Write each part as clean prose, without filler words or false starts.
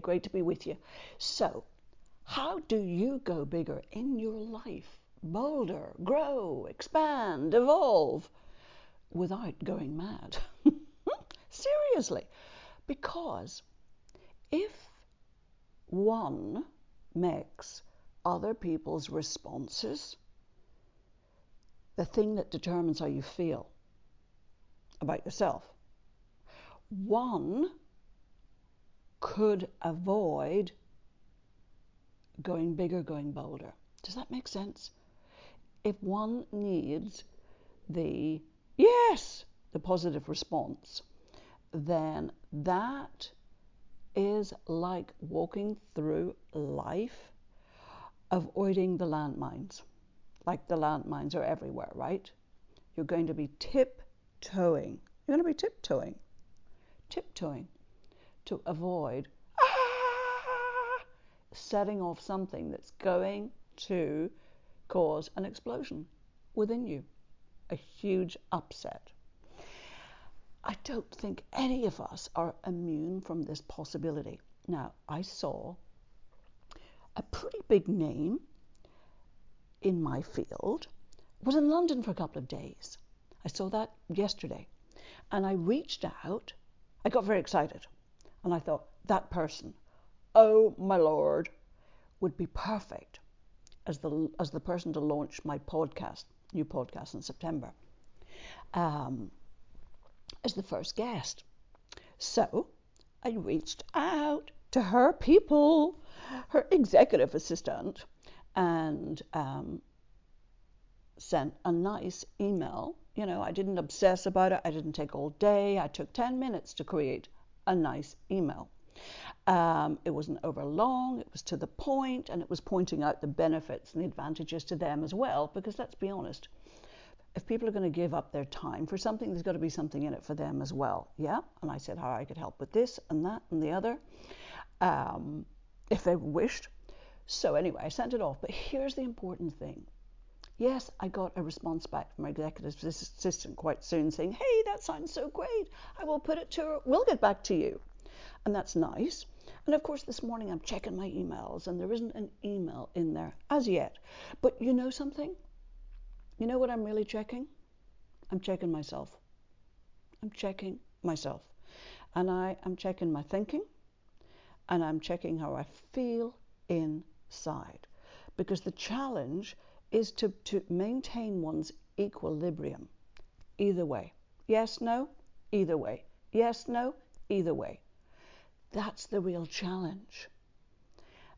great to be with you. So, how do you go bigger in your life? Bolder, grow, expand, evolve without going mad? Seriously. Because if one makes other people's responses the thing that determines how you feel about yourself, one could avoid going bigger, going bolder. Does that make sense? If one needs the yes, the positive response, then that is like walking through life avoiding the landmines. Like the landmines are everywhere, right? You're going to be tiptoeing. You're going to be tiptoeing to avoid setting off something that's going to cause an explosion within you, a huge upset. I don't think any of us are immune from this possibility. Now, I saw a pretty big name in my field, was in London for a couple of days. I saw that yesterday. And I reached out. I got very excited. And I thought, that person, oh my Lord, would be perfect as the person to launch my new podcast in September, as the first guest. So I reached out to her people, her executive assistant, and sent a nice email. You know, I didn't obsess about it. I didn't take all day. I took 10 minutes to create a nice email. It wasn't over long. It was to the point, and it was pointing out the benefits and the advantages to them as well, because let's be honest, if people are going to give up their time for something, there's got to be something in it for them as well. Yeah. And I said how I could help with this and that and the other, if they wished. So anyway, I sent it off. But here's the important thing. Yes, I got a response back from my executive assistant quite soon saying, hey, that sounds so great. I will put it to her. We'll get back to you. And that's nice. And of course, this morning I'm checking my emails and there isn't an email in there as yet. But you know something? You know what I'm really checking? I'm checking myself. I'm checking myself. And I am checking my thinking. And I'm checking how I feel inside. Because the challenge is to maintain one's equilibrium. Either way. Yes, no, either way. Yes, no, either way. That's the real challenge.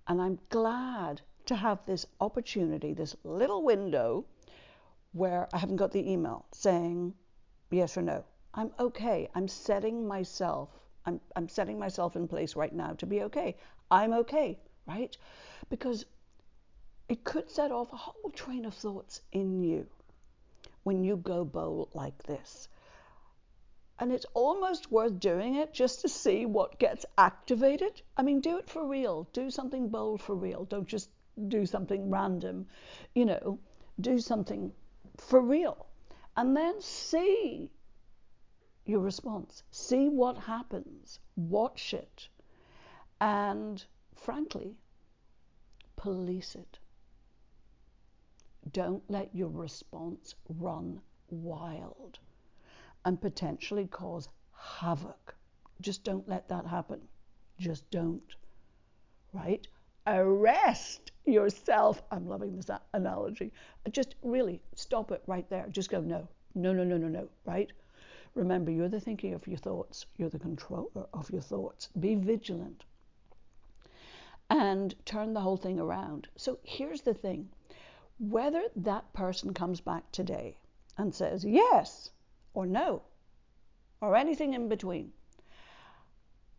And I'm glad to have this opportunity, this little window where I haven't got the email saying yes or no. I'm okay. I'm setting myself in place right now to be okay. I'm okay, right? Because it could set off a whole train of thoughts in you when you go bold like this. And it's almost worth doing it just to see what gets activated. I mean, do it for real. Do something bold for real. Don't just do something random. You know, do something for real. And then see your response. See what happens. Watch it. And frankly, police it. Don't let your response run wild and potentially cause havoc. Just don't let that happen. Just don't. Right? Arrest yourself. I'm loving this analogy. Just really stop it right there. Just go, no, no, no, no, no, no, right? Remember, you're the thinker of your thoughts. You're the controller of your thoughts. Be vigilant and turn the whole thing around. So here's the thing. Whether that person comes back today and says yes or no, or anything in between,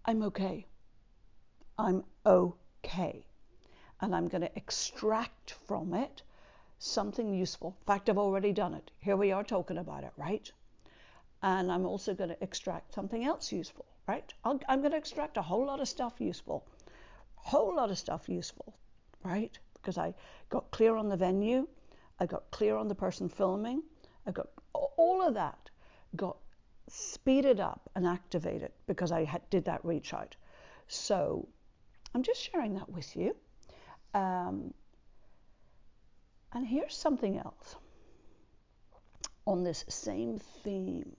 I'm okay. I'm okay. And I'm going to extract from it something useful. In fact, I've already done it. Here we are talking about it, right? And I'm also going to extract something else useful, right? I'm going to extract a whole lot of stuff useful. Right? Because I got clear on the venue. I got clear on the person filming. I got all of that got speeded up and activated because I did that reach out. So I'm just sharing that with you. And here's something else on this same theme.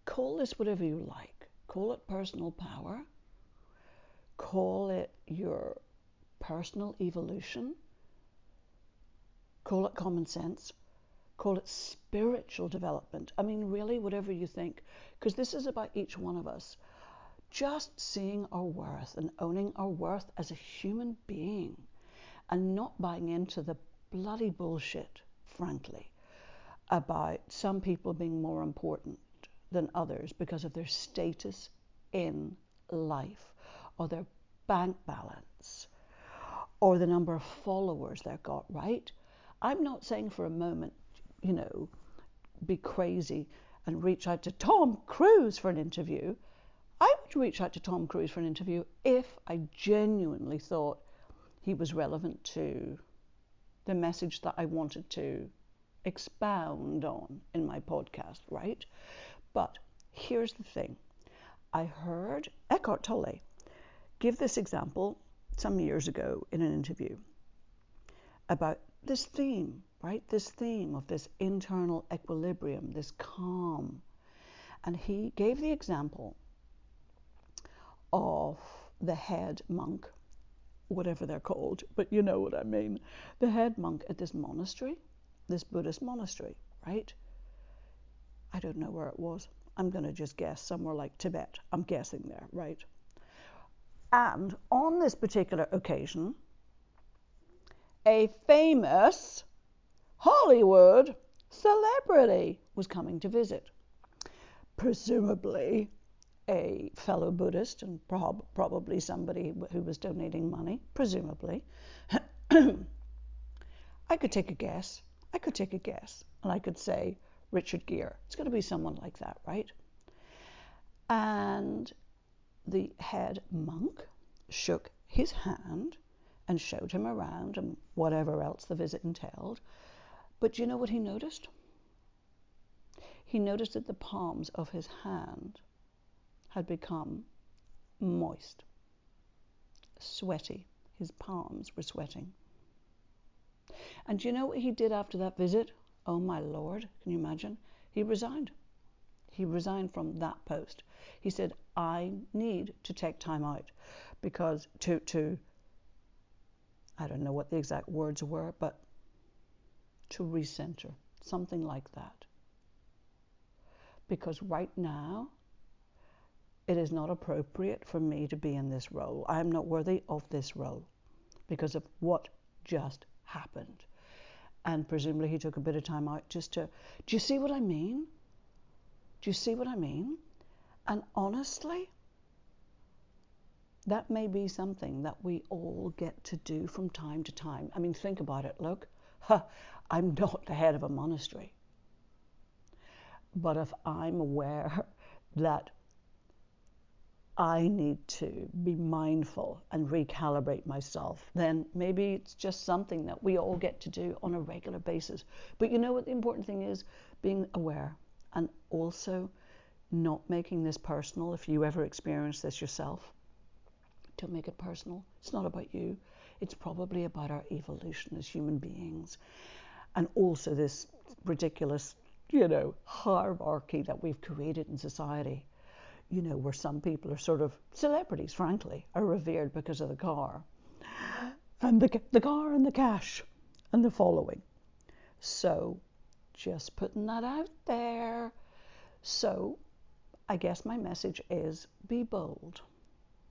Call this whatever you like. Call it personal power. Call it your personal evolution. Call it common sense. Call it spiritual development. I mean, really, whatever you think. Because this is about each one of us. Just seeing our worth and owning our worth as a human being. And not buying into the bloody bullshit, frankly, about some people being more important than others because of their status in life, or their bank balance, or the number of followers they've got, right? I'm not saying for a moment, be crazy and reach out to Tom Cruise for an interview. I would reach out to Tom Cruise for an interview if I genuinely thought he was relevant to the message that I wanted to expound on in my podcast, right? But here's the thing. I heard Eckhart Tolle give this example some years ago in an interview about this theme, right? This theme of this internal equilibrium, this calm. And he gave the example of the head monk, whatever they're called, but you know what I mean. The head monk at this monastery, this Buddhist monastery, right? I don't know where it was. I'm going to just guess somewhere like Tibet. I'm guessing there, right? And on this particular occasion, a famous Hollywood celebrity was coming to visit. Presumably a fellow Buddhist and probably somebody who was donating money, presumably. I could take a guess. And I could say Richard Gere. It's going to be someone like that, right? And the head monk shook his hand and showed him around and whatever else the visit entailed. But do you know what he noticed? He noticed that the palms of his hand had become moist, sweaty. His palms were sweating. And do you know what he did after that visit? Oh my Lord, can you imagine? He resigned. He resigned from that post. He said, I need to take time out because to I don't know what the exact words were, but to recenter, something like that. Because right now, it is not appropriate for me to be in this role. I am not worthy of this role because of what just happened. And presumably he took a bit of time out just to, do you see what I mean? Do you see what I mean? And honestly, that may be something that we all get to do from time to time. I mean, think about it. Look, I'm not the head of a monastery. But if I'm aware that I need to be mindful and recalibrate myself, then maybe it's just something that we all get to do on a regular basis. But you know what the important thing is? Being aware and also not making this personal. If you ever experience this yourself, don't make it personal. It's not about you. It's probably about our evolution as human beings. And also this ridiculous, hierarchy that we've created in society. Where some people are sort of celebrities, frankly, are revered because of the car. And the car and the cash and the following. So, just putting that out there. So, I guess my message is be bold.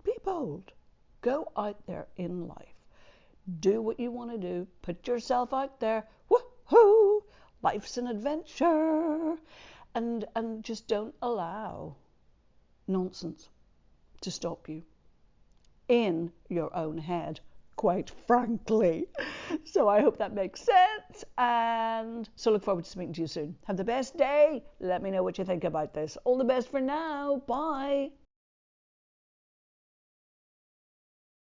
Be bold. Go out there in life. Do what you want to do. Put yourself out there. Woohoo! Life's an adventure. And just don't allow nonsense to stop you in your own head, quite frankly. So I hope that makes sense, and so look forward to speaking to you soon. Have the best day. Let me know what you think about this. All the best for now. Bye.